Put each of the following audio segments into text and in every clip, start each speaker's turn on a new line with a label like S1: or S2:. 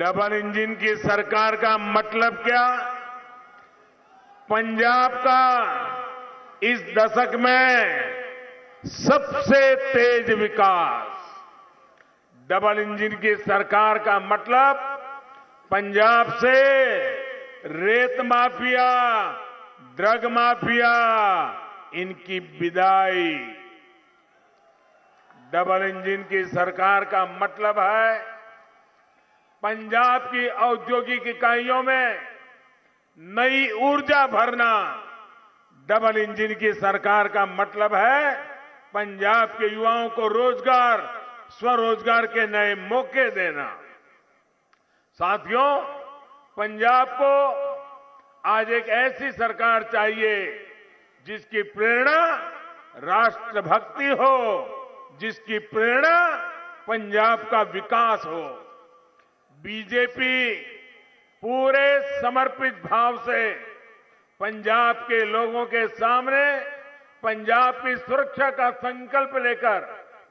S1: Double engine की सरकार का मतलब क्या? पंजाब का इस दशक में सबसे तेज विकास। डबल इंजन की सरकार का मतलब पंजाब से रेत माफिया, ड्रग माफिया, इनकी विदाई। डबल इंजन की सरकार का मतलब है पंजाब की औद्योगिक इकाइयों में नई ऊर्जा भरना। डबल इंजन की सरकार का मतलब है पंजाब के युवाओं को रोजगार, स्वरोजगार के नए मौके देना। साथियों, पंजाब को आज एक ऐसी सरकार चाहिए जिसकी प्रेरणा राष्ट्रभक्ति हो, जिसकी प्रेरणा पंजाब का विकास हो। बीजेपी पूरे समर्पित भाव से पंजाब के लोगों के सामने पंजाब की सुरक्षा का संकल्प लेकर,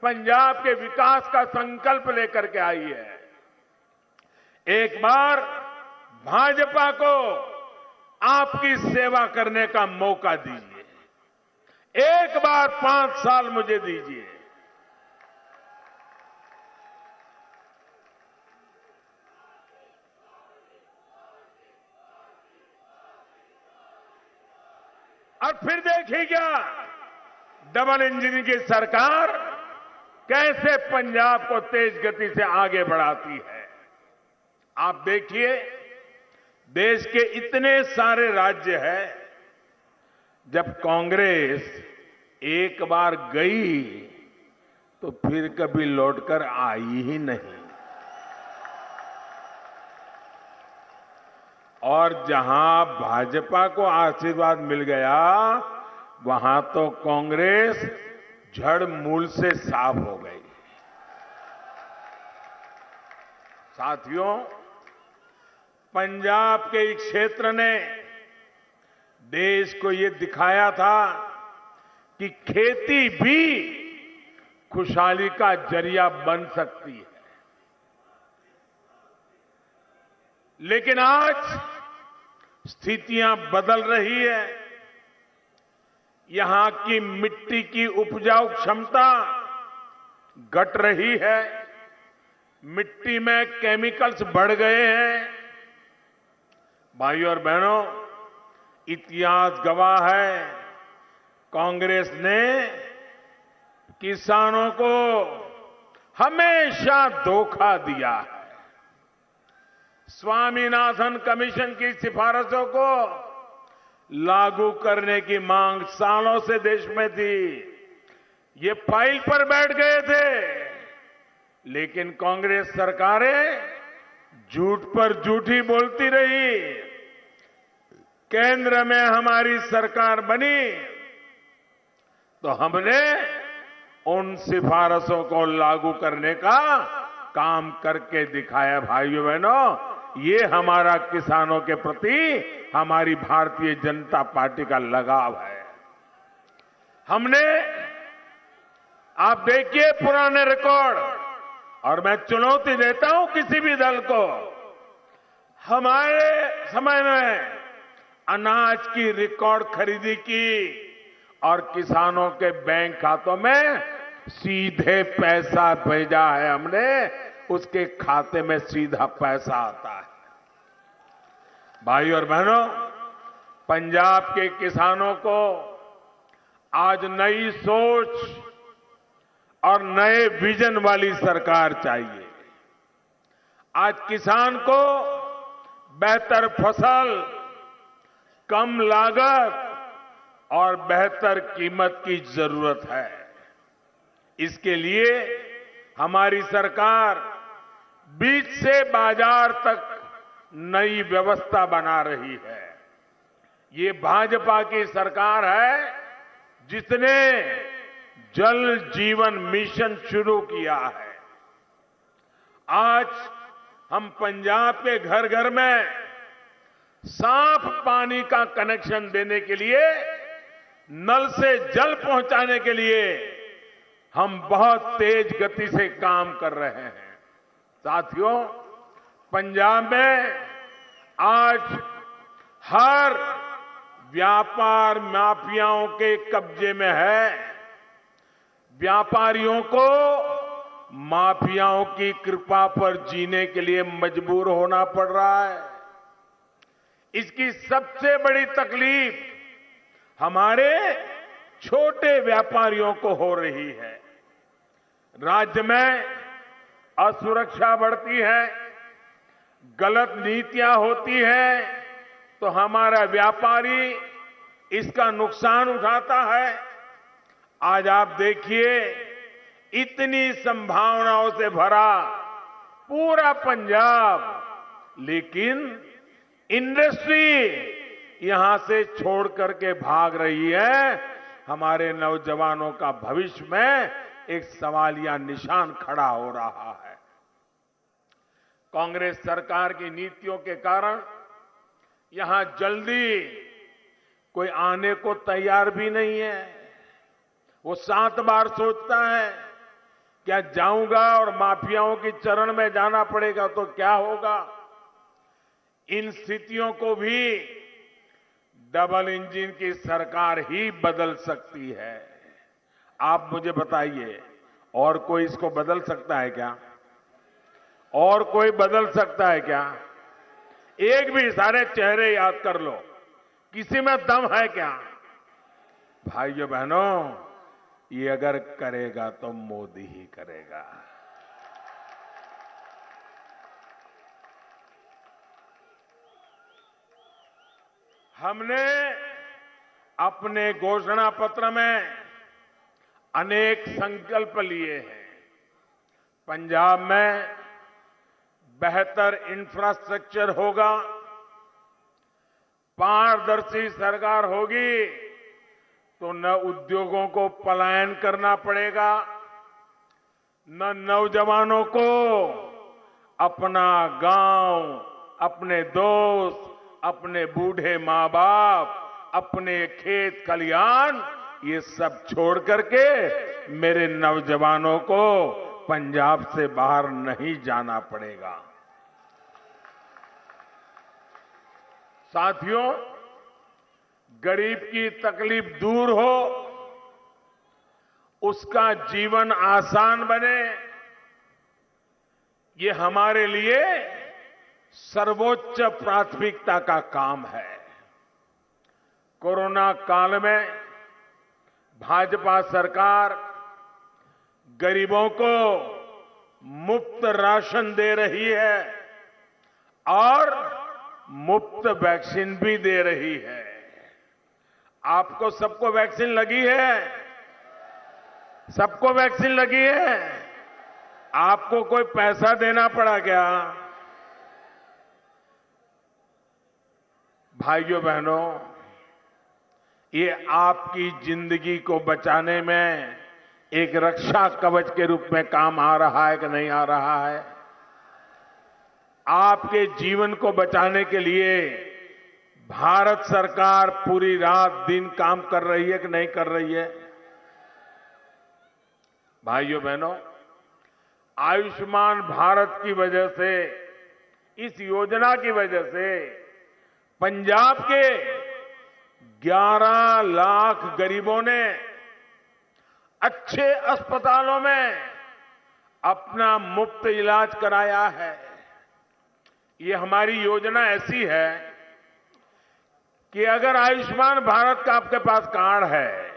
S1: पंजाब के विकास का संकल्प लेकर के आई है। एक बार भाजपा को आपकी सेवा करने का मौका दीजिए। एक बार 5 साल मुझे दीजिए। और फिर देखिएगा डबल इंजन की सरकार कैसे पंजाब को तेज गति से आगे बढ़ाती है। आप देखिए, देश के इतने सारे राज्य हैं, जब कांग्रेस एक बार गई तो फिर कभी लौटकर आई ही नहीं। और जहां भाजपा को आशीर्वाद मिल गया, वहां तो कांग्रेस जड़ मूल से साफ हो गई। साथियों, पंजाब के एक क्षेत्र ने देश को ये दिखाया था कि खेती भी खुशहाली का जरिया बन सकती है। लेकिन आज स्थितियां बदल रही है। यहां की मिट्टी की उपजाऊ क्षमता घट रही है। मिट्टी में केमिकल्स बढ़ गए हैं। भाइयों और बहनों, इतिहास गवाह है, कांग्रेस ने किसानों को हमेशा धोखा दिया है। स्वामीनाथन कमीशन की सिफारिशों को लागू करने की मांग सालों से देश में थी। ये फाइल पर बैठ गए थे, लेकिन कांग्रेस सरकारें झूठ पर झूठी बोलती रही। केंद्र में हमारी सरकार बनी तो हमने उन सिफारिशों को लागू करने का काम करके दिखाया। भाइयों बहनों, ये हमारा किसानों के प्रति हमारी भारतीय जनता पार्टी का लगाव है। हमने, आप देखिए पुराने रिकॉर्ड, और मैं चुनौती देता हूं किसी भी दल को, हमारे समय में अनाज की रिकॉर्ड खरीदी की और किसानों के बैंक खातों में सीधे पैसा भेजा है हमने, उसके खाते में सीधा पैसा आता है। भाई और बहनों, पंजाब के किसानों को आज नई सोच और नए विजन वाली सरकार चाहिए। आज किसान को बेहतर फसल, कम लागत और बेहतर कीमत की जरूरत है। इसके लिए हमारी सरकार बीज से बाजार तक नई व्यवस्था बना रही है। ये भाजपा की सरकार है जिसने जल जीवन मिशन शुरू किया है। आज हम पंजाब के घर घर में साफ पानी का कनेक्शन देने के लिए, नल से जल पहुंचाने के लिए हम बहुत तेज गति से काम कर रहे हैं। साथियों, पंजाब में आज हर व्यापार माफियाओं के कब्जे में है। व्यापारियों को माफियाओं की कृपा पर जीने के लिए मजबूर होना पड़ रहा है। इसकी सबसे बड़ी तकलीफ हमारे छोटे व्यापारियों को हो रही है। राज्य में असुरक्षा बढ़ती है, गलत नीतियां होती है, तो हमारा व्यापारी इसका नुकसान उठाता है। आज आप देखिए, इतनी संभावनाओं से भरा पूरा पंजाब, लेकिन इंडस्ट्री यहां से छोड़ करके भाग रही है। हमारे नौजवानों का भविष्य में एक सवालिया निशान खड़ा हो रहा है। कांग्रेस सरकार की नीतियों के कारण यहां जल्दी कोई आने को तैयार भी नहीं है। वो 7 बार सोचता है, क्या जाऊंगा और माफियाओं की चरण में जाना पड़ेगा तो क्या होगा। इन स्थितियों को भी डबल इंजन की सरकार ही बदल सकती है। आप मुझे बताइए, और कोई इसको बदल सकता है क्या? और कोई बदल सकता है क्या? एक भी सारे चेहरे याद कर लो, किसी में दम है क्या? भाइयों बहनों, ये अगर करेगा तो मोदी ही करेगा। हमने अपने घोषणा पत्र में अनेक संकल्प लिए हैं। पंजाब में बेहतर इंफ्रास्ट्रक्चर होगा, पारदर्शी सरकार होगी, तो न उद्योगों को पलायन करना पड़ेगा, न नौजवानों को अपना गांव, अपने दोस्त, अपने बूढ़े माँ बाप, अपने खेत खलिहान, ये सब छोड़ करके मेरे नौजवानों को पंजाब से बाहर नहीं जाना पड़ेगा। साथियों, गरीब की तकलीफ दूर हो, उसका जीवन आसान बने, ये हमारे लिए सर्वोच्च प्राथमिकता का काम है। कोरोना काल में भाजपा सरकार गरीबों को मुफ्त राशन दे रही है और मुफ्त वैक्सीन भी दे रही है। आपको सबको वैक्सीन लगी है? सबको वैक्सीन लगी है? आपको कोई पैसा देना पड़ा क्या? भाइयों बहनों, ये आपकी जिंदगी को बचाने में एक रक्षा कवच के रूप में काम आ रहा है कि नहीं आ रहा है? आपके जीवन को बचाने के लिए भारत सरकार पूरी रात दिन काम कर रही है कि नहीं कर रही है? भाइयों बहनों, आयुष्मान भारत की वजह से, इस योजना की वजह से पंजाब के 11 लाख गरीबों ने अच्छे अस्पतालों में अपना मुफ्त इलाज कराया है। ये हमारी योजना ऐसी है कि अगर आयुष्मान भारत का आपके पास कार्ड है,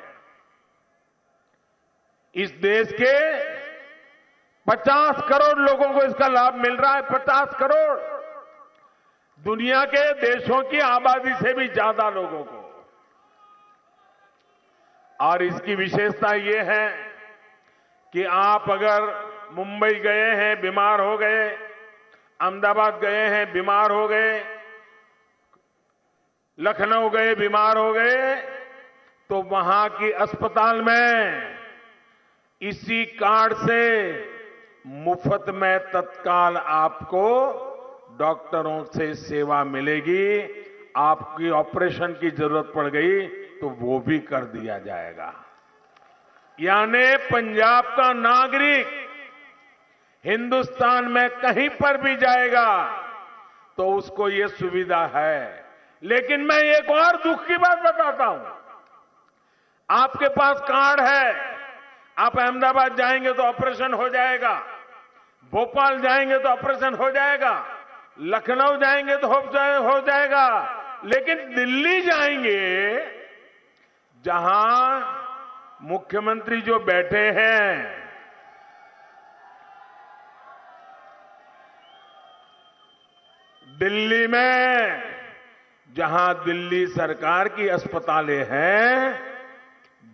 S1: इस देश के 50 करोड़ लोगों को इसका लाभ मिल रहा है। 50 करोड़, दुनिया के देशों की आबादी से भी ज्यादा लोगों को। और इसकी विशेषता ये है कि आप अगर मुंबई गए हैं, बीमार हो गए, अहमदाबाद गए हैं, बीमार हो गए, लखनऊ गए, बीमार हो गए, तो वहां की अस्पताल में इसी कार्ड से मुफ्त में तत्काल आपको डॉक्टरों से सेवा मिलेगी। आपकी ऑपरेशन की जरूरत पड़ गई तो वो भी कर दिया जाएगा। यानी पंजाब का नागरिक हिंदुस्तान में कहीं पर भी जाएगा, तो उसको ये सुविधा है। लेकिन मैं एक और दुख की बात बताता हूं। आपके पास कार्ड है, आप अहमदाबाद जाएंगे तो ऑपरेशन हो जाएगा, भोपाल जाएंगे तो ऑपरेशन हो जाएगा, लखनऊ जाएंगे तो हो जाएगा, लेकिन दिल्ली जाएंगे जहां मुख्यमंत्री जो बैठे हैं, दिल्ली में जहां दिल्ली सरकार की अस्पतालें हैं,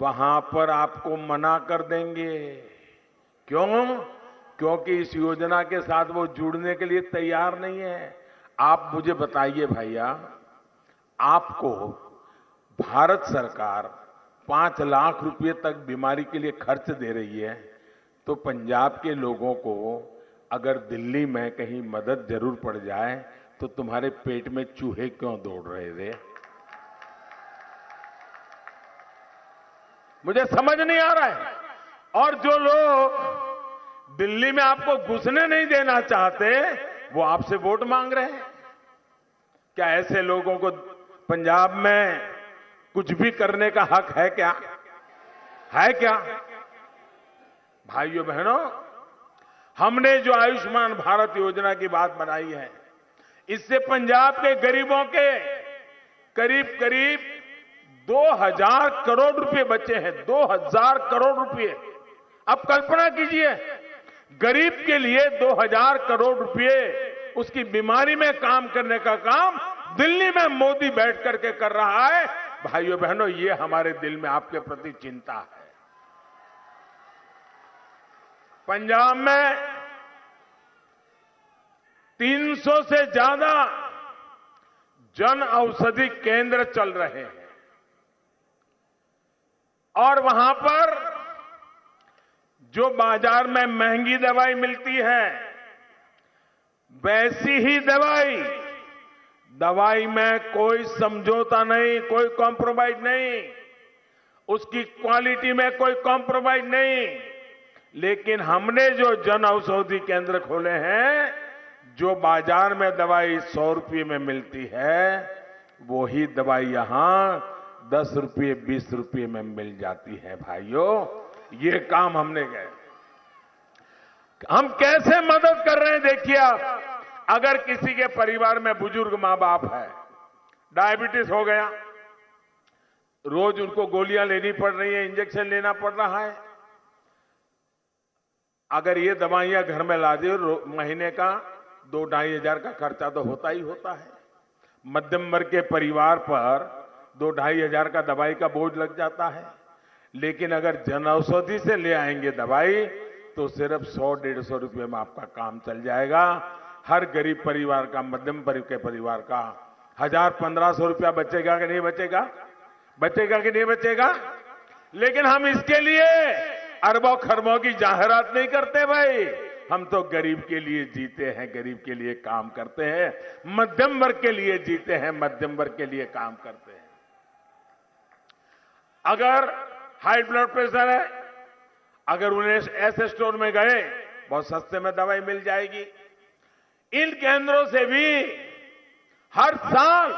S1: वहां पर आपको मना कर देंगे। क्यों? क्योंकि इस योजना के साथ वो जुड़ने के लिए तैयार नहीं है। आप मुझे बताइए भैया, आपको भारत सरकार 5 लाख रुपए तक बीमारी के लिए खर्च दे रही है, तो पंजाब के लोगों को अगर दिल्ली में कहीं मदद जरूर पड़ जाए तो तुम्हारे पेट में चूहे क्यों दौड़ रहे थे? मुझे समझ नहीं आ रहा है। और जो लोग दिल्ली में आपको घुसने नहीं देना चाहते, वो आपसे वोट मांग रहे हैं। क्या ऐसे लोगों को पंजाब में कुछ भी करने का हक है क्या? है क्या? भाइयों बहनों, हमने जो आयुष्मान भारत योजना की बात बनाई है, इससे पंजाब के गरीबों के करीब करीब 2000 करोड़ रुपए बचे हैं। 2000 करोड़ रुपए। अब कल्पना कीजिए, गरीब के लिए 2000 करोड़ रुपए उसकी बीमारी में काम करने का काम दिल्ली में मोदी बैठ करके कर रहा है। भाइयों बहनों, ये हमारे दिल में आपके प्रति चिंता है। पंजाब में 300 से ज्यादा जन औषधि केंद्र चल रहे हैं और वहां पर जो बाजार में महंगी दवाई मिलती है, वैसी ही दवाई में कोई समझौता नहीं, कोई कॉम्प्रोमाइज नहीं, उसकी क्वालिटी में कोई कॉम्प्रोमाइज नहीं। लेकिन हमने जो जन औषधि केंद्र खोले हैं, जो बाजार में दवाई 100 रुपये में मिलती है, वो ही दवाई यहां 10 रुपये 20 रुपये में मिल जाती है। भाइयों, ये काम हमने किया। हम कैसे मदद कर रहे हैं देखिए आप। अगर किसी के परिवार में बुजुर्ग मां बाप है, डायबिटीज हो गया, रोज उनको गोलियां लेनी पड़ रही है, इंजेक्शन लेना पड़ रहा है, अगर ये दवाइयां घर में ला दे, महीने का 2-2.5 हजार का खर्चा तो होता ही होता है। मध्यम वर्ग के परिवार पर 2-2.5 हजार का दवाई का बोझ लग जाता है। लेकिन अगर जन औषधि से ले आएंगे दवाई, तो सिर्फ 100-150 रुपये में आपका काम चल जाएगा। हर गरीब परिवार का, मध्यम वर्ग के परिवार का 1000-1500 रुपया बचेगा कि नहीं बचेगा? बचेगा कि नहीं बचेगा? लेकिन हम इसके लिए अरबों खरबों की जाहिरात नहीं करते भाई। हम तो गरीब के लिए जीते हैं, गरीब के लिए काम करते हैं, मध्यम वर्ग के लिए जीते हैं, मध्यम वर्ग के लिए काम करते हैं। अगर हाई ब्लड प्रेशर है, अगर उन्हें ऐसे स्टोर में गए, बहुत सस्ते में दवाई मिल जाएगी। इन केंद्रों से भी हर साल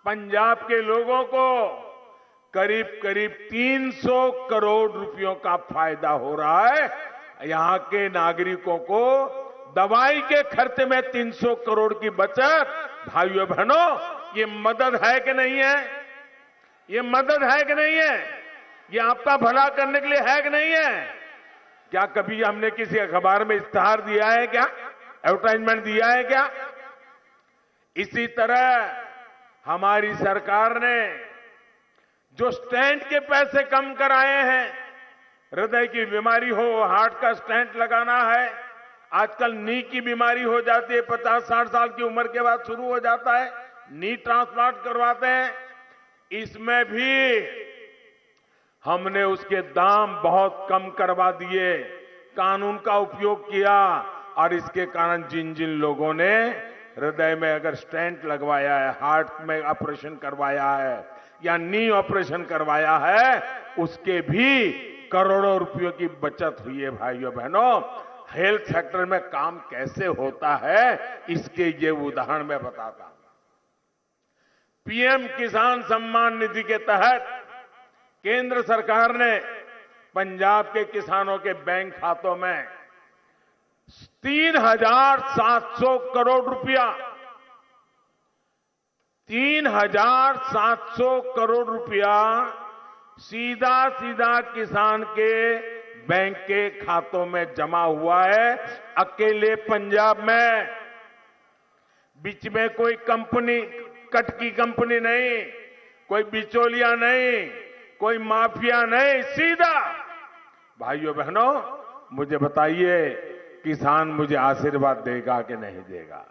S1: पंजाब के लोगों को करीब करीब 300 करोड़ रुपयों का फायदा हो रहा है। यहां के नागरिकों को दवाई के खर्चे में 300 करोड़ की बचत। भाइयों बहनों, ये मदद है कि नहीं है? ये मदद है कि नहीं है? ये आपका भला करने के लिए है कि नहीं है? क्या कभी हमने किसी अखबार में इश्तिहार दिया है क्या? एडवर्टाइजमेंट दिया है क्या? इसी तरह हमारी सरकार ने जो स्टेंट के पैसे कम कराए हैं, हृदय की बीमारी हो, हार्ट का स्टेंट लगाना है, आजकल नी की बीमारी हो जाती है, 50-60 साल की उम्र के बाद शुरू हो जाता है, नी ट्रांसप्लांट करवाते हैं, इसमें भी हमने उसके दाम बहुत कम करवा दिए, कानून का उपयोग किया। और इसके कारण जिन जिन लोगों ने हृदय में अगर स्टेंट लगवाया है, हार्ट में ऑपरेशन करवाया है या नी ऑपरेशन करवाया है, उसके भी करोड़ों रुपयों की बचत हुई है। भाइयों बहनों, हेल्थ सेक्टर में काम कैसे होता है, इसके ये उदाहरण मैं बताता हूं। पीएम किसान सम्मान निधि के तहत केंद्र सरकार ने पंजाब के किसानों के बैंक खातों में 3,700 करोड़ रुपया 3,700 करोड़ रुपया सीधा सीधा किसान के बैंक के खातों में जमा हुआ है, अकेले पंजाब में। बीच में कोई कंपनी, कट की कंपनी नहीं, कोई बिचौलिया नहीं, कोई माफिया नहीं, सीधा। भाइयों बहनों, मुझे बताइए, किसान मुझे आशीर्वाद देगा कि नहीं देगा?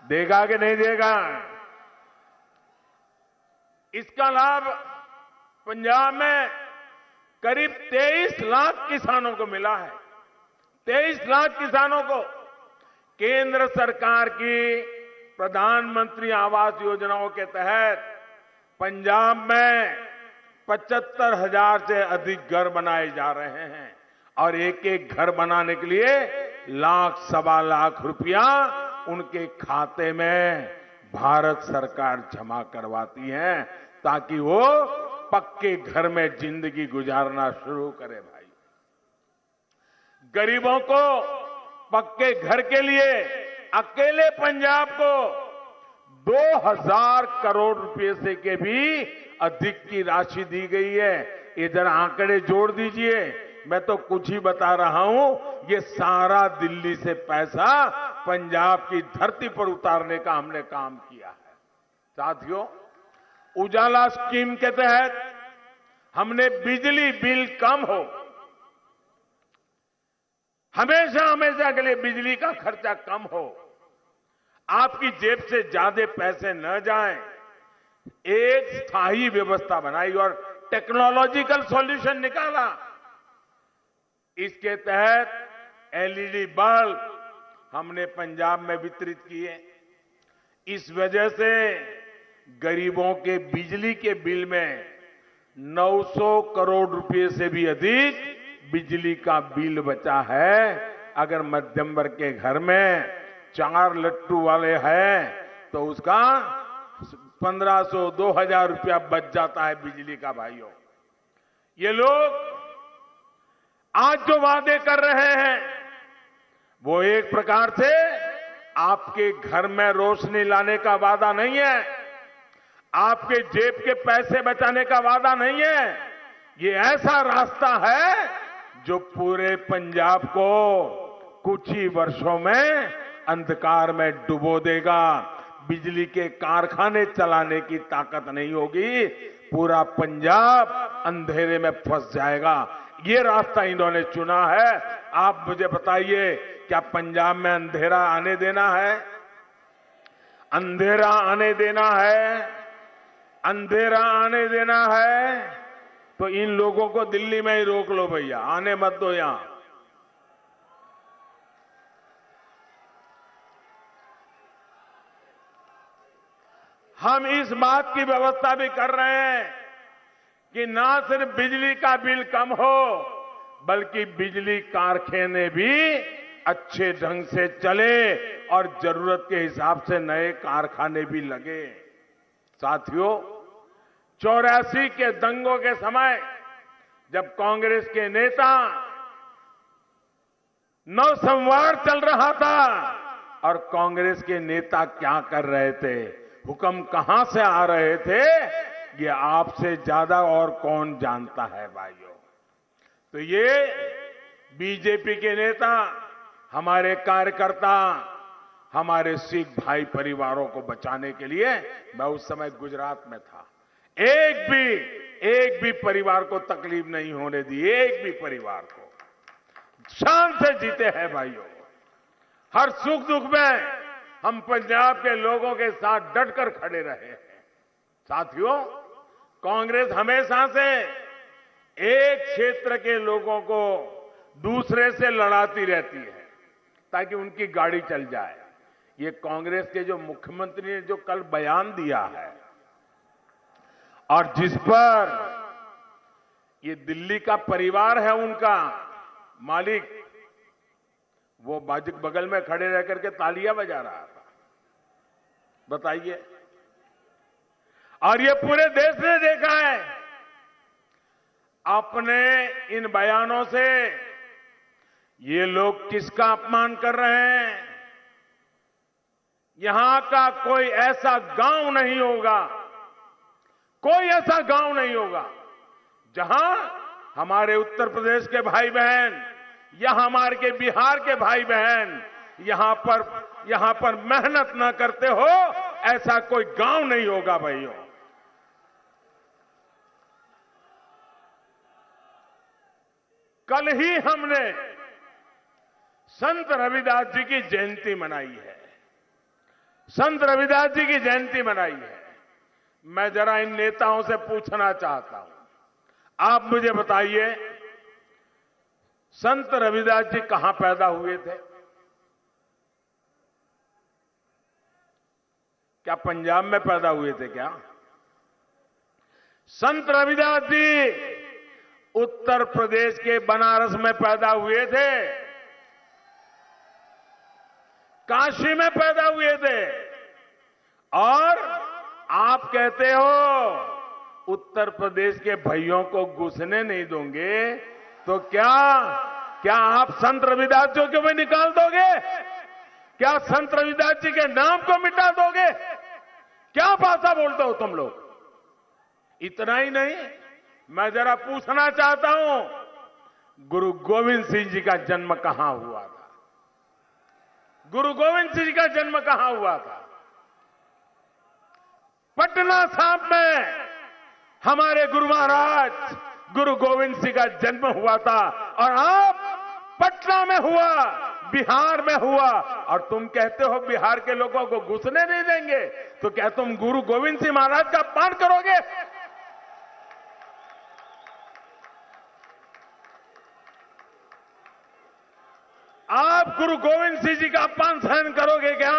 S1: देगा कि नहीं देगा? इसका लाभ पंजाब में करीब 23 लाख किसानों को मिला है। 23 लाख किसानों को केंद्र सरकार की प्रधानमंत्री आवास योजनाओं के तहत पंजाब में 75,000 से अधिक घर बनाए जा रहे हैं और एक एक घर बनाने के लिए लाख सवा लाख रुपया उनके खाते में भारत सरकार जमा करवाती है, ताकि वो पक्के घर में जिंदगी गुजारना शुरू करे। भाई, गरीबों को पक्के घर के लिए अकेले पंजाब को 2,000 करोड़ रुपए से के भी अधिक की राशि दी गई है। इधर आंकड़े जोड़ दीजिए, मैं तो कुछ ही बता रहा हूं, ये सारा दिल्ली से पैसा पंजाब की धरती पर उतारने का हमने काम किया है। साथियों, उजाला स्कीम के तहत हमने बिजली बिल कम हो, हमेशा हमेशा के लिए बिजली का खर्चा कम हो, आपकी जेब से ज्यादा पैसे न जाएं, एक स्थायी व्यवस्था बनाई और टेक्नोलॉजिकल सॉल्यूशन निकाला। इसके तहत एलईडी बल्ब हमने पंजाब में वितरित किए। इस वजह से गरीबों के बिजली के बिल में 900 करोड़ रुपए से भी अधिक बिजली का बिल बचा है। अगर मध्यम वर्ग के घर में 4 लट्टू वाले हैं तो उसका 1,500 2,000 रुपया बच जाता है बिजली का। भाइयों, ये लोग आज जो वादे कर रहे हैं वो एक प्रकार से आपके घर में रोशनी लाने का वादा नहीं है, आपके जेब के पैसे बचाने का वादा नहीं है। ये ऐसा रास्ता है जो पूरे पंजाब को कुछ ही वर्षों में अंधकार में डुबो देगा। बिजली के कारखाने चलाने की ताकत नहीं होगी, पूरा पंजाब अंधेरे में फंस जाएगा। ये रास्ता इन्होंने चुना है। आप मुझे बताइए, क्या पंजाब में अंधेरा आने देना है? अंधेरा आने देना है? अंधेरा आने देना है तो इन लोगों को दिल्ली में ही रोक लो भैया, आने मत दो यहां। हम इस बात की व्यवस्था भी कर रहे हैं कि ना सिर्फ बिजली का बिल कम हो, बल्कि बिजली कारखाने भी अच्छे ढंग से चले और जरूरत के हिसाब से नए कारखाने भी लगे। साथियों, 84 के दंगों के समय जब कांग्रेस के नेता नौसंवार चल रहा था और कांग्रेस के नेता क्या कर रहे थे, हुक्म कहां से आ रहे थे, ये आपसे ज्यादा और कौन जानता है भाइयों। तो ये बीजेपी के नेता, हमारे कार्यकर्ता, हमारे सिख भाई परिवारों को बचाने के लिए, मैं उस समय गुजरात में था, एक भी परिवार को तकलीफ नहीं होने दी, एक भी परिवार को शान से जीते हैं भाइयों। हर सुख दुख में हम पंजाब के लोगों के साथ डटकर खड़े रहे हैं। साथियों, कांग्रेस हमेशा से एक क्षेत्र के लोगों को दूसरे से लड़ाती रहती है ताकि उनकी गाड़ी चल जाए। ये कांग्रेस के जो मुख्यमंत्री ने जो कल बयान दिया है और जिस पर ये दिल्ली का परिवार है, उनका मालिक वो बगल में खड़े रह करके तालियां बजा रहा था। बताइए। और ये पूरे देश ने देखा है। अपने इन बयानों से ये लोग किसका अपमान कर रहे हैं। यहां का कोई ऐसा गांव नहीं होगा, कोई ऐसा गांव नहीं होगा जहां हमारे उत्तर प्रदेश के भाई बहन या हमारे के बिहार के भाई बहन यहां पर मेहनत न करते हो। ऐसा कोई गांव नहीं होगा भाइयों। कल ही हमने संत रविदास जी की जयंती मनाई है। संत रविदास जी की जयंती मनाई है। मैं जरा इन नेताओं से पूछना चाहता हूं, आप मुझे बताइए, संत रविदास जी कहां पैदा हुए थे? क्या पंजाब में पैदा हुए थे क्या? संत रविदास जी उत्तर प्रदेश के बनारस में पैदा हुए थे, काशी में पैदा हुए थे। और आप कहते हो उत्तर प्रदेश के भाइयों को घुसने नहीं दोगे, तो क्या आप संत रविदास जी को भी निकाल दोगे? क्या संत रविदास जी के नाम को मिटा दोगे? क्या भाषा बोलते हो तुम लोग? इतना ही नहीं, मैं जरा पूछना चाहता हूं, गुरु गोविंद सिंह जी का जन्म कहां हुआ था? गुरु गोविंद सिंह जी का जन्म कहां हुआ था? पटना साहिब में हमारे गुरु महाराज गुरु गोविंद सिंह का जन्म हुआ था। और आप पटना में हुआ, बिहार में हुआ, और तुम कहते हो बिहार के लोगों को घुसने नहीं देंगे। तो क्या तुम गुरु गोविंद सिंह महाराज का अपमान करोगे? आप गुरु गोविंद सिंह जी का अपमान सहन करोगे क्या?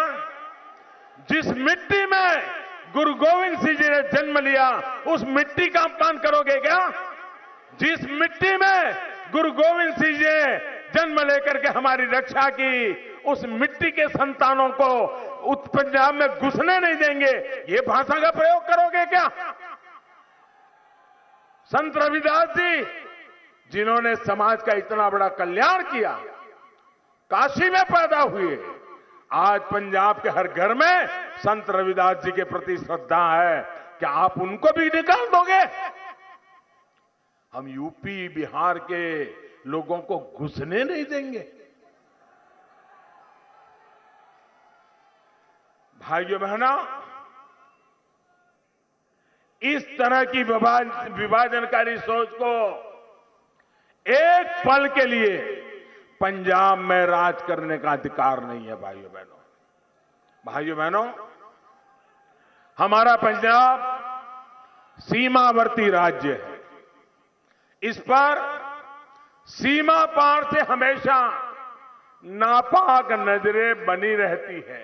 S1: जिस मिट्टी में गुरु गोविंद सिंह जी ने जन्म लिया, उस मिट्टी का अपमान करोगे क्या? जिस मिट्टी में गुरु गोविंद सिंह जी ने जन्म लेकर के हमारी रक्षा की, उस मिट्टी के संतानों को उत्तर पंजाब में घुसने नहीं देंगे, ये भाषा का प्रयोग करोगे क्या? संत रविदास जी, जिन्होंने समाज का इतना बड़ा कल्याण किया, काशी में पैदा हुए, आज पंजाब के हर घर में संत रविदास जी के प्रति श्रद्धा है। क्या आप उनको भी निकाल दोगे? हम यूपी बिहार के लोगों को घुसने नहीं देंगे। भाइयों बहनों, इस तरह की विभाजनकारी सोच को एक पल के लिए पंजाब में राज करने का अधिकार नहीं है। भाइयों बहनों, हमारा पंजाब सीमावर्ती राज्य है। इस पर सीमा पार से हमेशा नापाक नजरें बनी रहती है,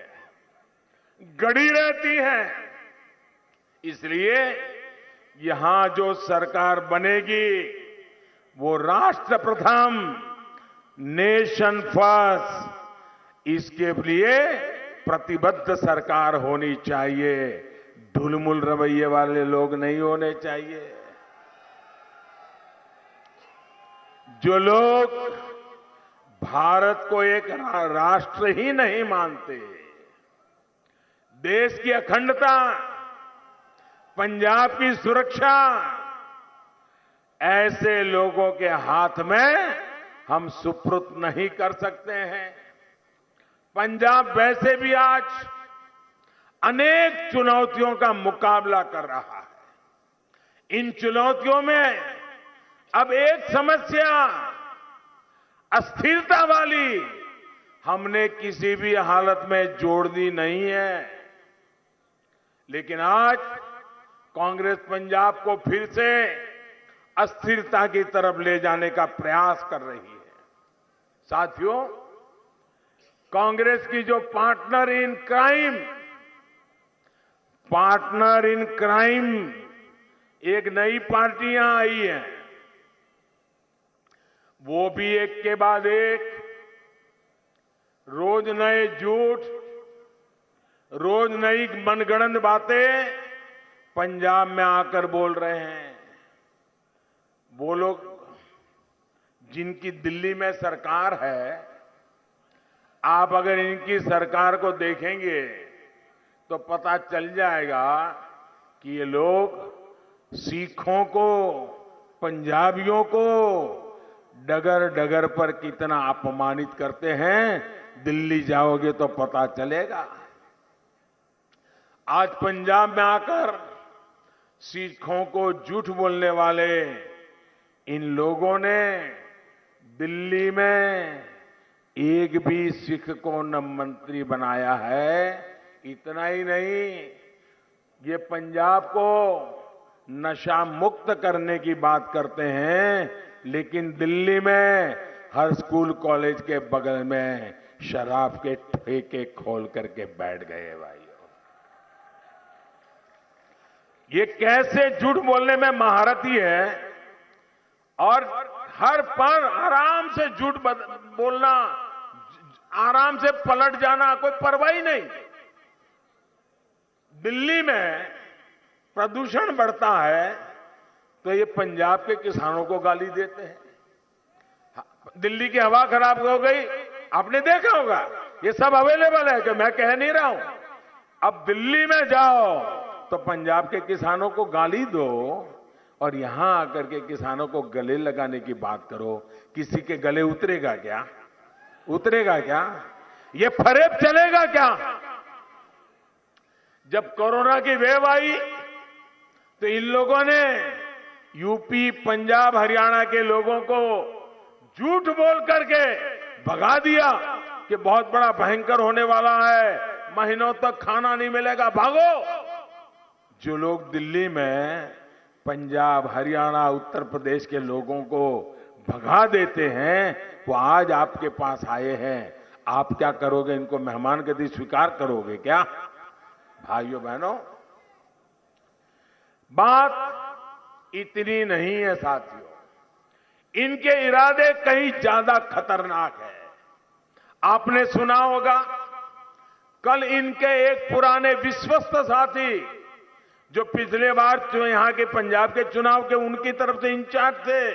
S1: गड़ी रहती हैं। इसलिए यहां जो सरकार बनेगी वो राष्ट्र प्रथम, नेशन फर्स्ट, इसके लिए प्रतिबद्ध सरकार होनी चाहिए। ढुलमुल रवैये वाले लोग नहीं होने चाहिए। जो लोग भारत को एक राष्ट्र ही नहीं मानते, देश की अखंडता, पंजाब की सुरक्षा, ऐसे लोगों के हाथ में हम सुपुर्द नहीं कर सकते हैं। पंजाब वैसे भी आज अनेक चुनौतियों का मुकाबला कर रहा है। इन चुनौतियों में अब एक समस्या अस्थिरता वाली हमने किसी भी हालत में जोड़नी नहीं है। लेकिन आज कांग्रेस पंजाब को फिर से अस्थिरता की तरफ ले जाने का प्रयास कर रही है। साथियों, कांग्रेस की जो पार्टनर इन क्राइम एक नई पार्टियां आई हैं, वो भी एक के बाद एक रोज नए झूठ, रोज नई मनगढ़ंत बातें पंजाब में आकर बोल रहे हैं। वो लोग जिनकी दिल्ली में सरकार है, आप अगर इनकी सरकार को देखेंगे तो पता चल जाएगा कि ये लोग सिखों को, पंजाबियों को डगर डगर पर कितना अपमानित करते हैं। दिल्ली जाओगे तो पता चलेगा। आज पंजाब में आकर सिखों को झूठ बोलने वाले इन लोगों ने दिल्ली में एक भी सिख को न मंत्री बनाया है। इतना ही नहीं, ये पंजाब को नशा मुक्त करने की बात करते हैं, लेकिन दिल्ली में हर स्कूल कॉलेज के बगल में शराब के ठेके खोल करके बैठ गए भाइयों। ये कैसे झूठ बोलने में महारथी है और हर पर आराम से झूठ बोलना, आराम से पलट जाना, कोई परवाह ही नहीं। दिल्ली में प्रदूषण बढ़ता है तो ये पंजाब के किसानों को गाली देते हैं। दिल्ली की हवा खराब हो गई, आपने देखा होगा, ये सब अवेलेबल है कि मैं कह नहीं रहा हूं। अब दिल्ली में जाओ तो पंजाब के किसानों को गाली दो और यहां आकर के किसानों को गले लगाने की बात करो। किसी के गले उतरेगा क्या? उतरेगा क्या? ये फरेब चलेगा क्या? जब कोरोना की वेव आई तो इन लोगों ने यूपी, पंजाब, हरियाणा के लोगों को झूठ बोल करके भगा दिया कि बहुत बड़ा भयंकर होने वाला है, महीनों तक खाना नहीं मिलेगा, भागो। जो लोग दिल्ली में पंजाब, हरियाणा, उत्तर प्रदेश के लोगों को भगा देते हैं, वो आज आपके पास आए हैं। आप क्या करोगे? इनको मेहमान गति स्वीकार करोगे क्या? भाइयों बहनों, बात इतनी नहीं है साथियों, इनके इरादे कहीं ज्यादा खतरनाक है। आपने सुना होगा, कल इनके एक पुराने विश्वस्त साथी जो पिछले बार जो यहां के पंजाब के चुनाव के उनकी तरफ से इंचार्ज थे,